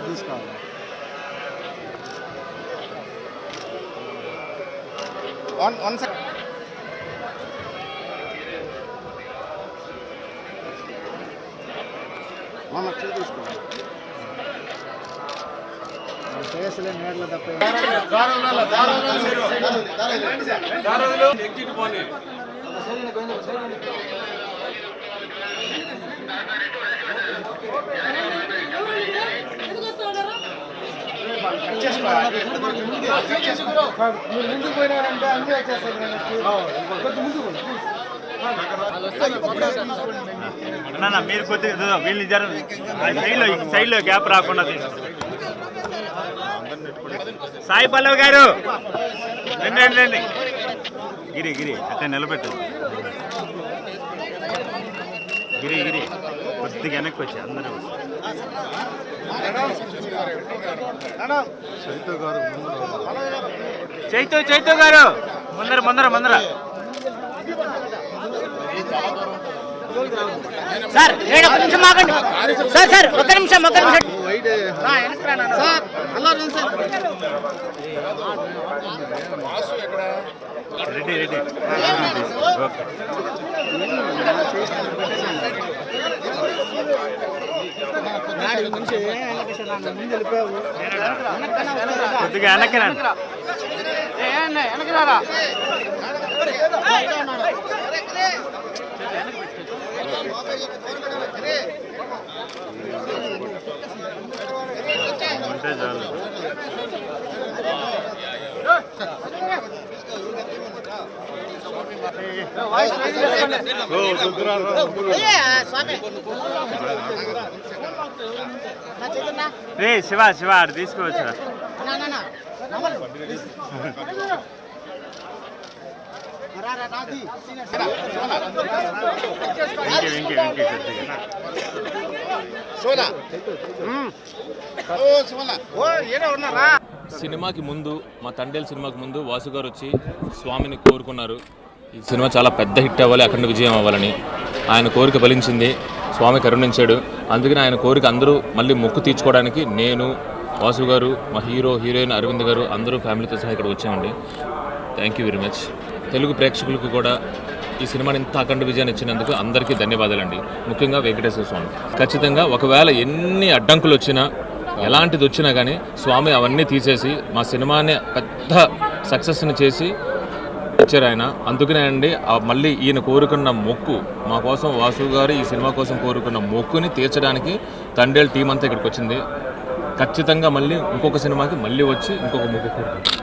తీసుకోవాలి. తీసుకోవాలి కేసులే నేర్లు తప్ప మీరు ముందుకు పోయినారంటే అన్నీ వచ్చేస్తాయి. మీరు కొద్దిగా వీళ్ళు సైడ్లో గ్యాప్ రాకుండా సాయి పల్లవి గారు రండి రండి గిరి గిరి అక్కడ నిలబెట్టు గిరి గిరి కొద్దిగా వెనక్కి వచ్చి అందరూ చైతు గారు ముందర ముందర ముందర సార్ ఒక నిమిషం ఆగండి సార్ ఒక నిమిషం రెడీ రెడీ కొద్దిగా వెనక్కి రండి. ఉంటే చాలు. రే శివ శివ ఆడు తీసుకోవచ్చు. సినిమాకి ముందు మా తండేల్ సినిమాకి ముందు వాసు గారు వచ్చి స్వామిని కోరుకున్నారు. ఈ సినిమా చాలా పెద్ద హిట్ అవ్వాలి, అఖండ విజయం అవ్వాలని. ఆయన కోరిక ఫలించింది, స్వామి కరుణించాడు. అందుకని ఆయన కోరిక అందరూ మళ్ళీ మొక్కు తీర్చుకోవడానికి నేను, వాసు గారు, మా హీరోయిన్ అరవింద్ గారు అందరూ ఫ్యామిలీతో సహా ఇక్కడ వచ్చామండి. Thank you very much. Telugu ప్రేక్షకులకు కూడా ఈ సినిమాని ఇంత అఖండ విజయాన్ని ఇచ్చినందుకు అందరికీ ధన్యవాదాలండి. ముఖ్యంగా వెంకటేశ్వర స్వామి. ఖచ్చితంగా ఒకవేళ ఎన్ని అడ్డంకులు వచ్చినా, ఎలాంటిది వచ్చినా కానీ స్వామి అవన్నీ తీసేసి మా సినిమాని పెద్ద సక్సెస్ని చేసి ఇచ్చారు ఆయన. అందుకనే అండి మళ్ళీ ఈయన కోరుకున్న మొక్కు మా కోసం, వాసు గారు ఈ సినిమా కోసం కోరుకున్న మొక్కుని తీర్చడానికి తండేల్ టీం అంతా ఇక్కడికి వచ్చింది. ఖచ్చితంగా మళ్ళీ ఇంకొక సినిమాకి మళ్ళీ వచ్చి ఇంకొక మొక్కు కోరుకుంటాం.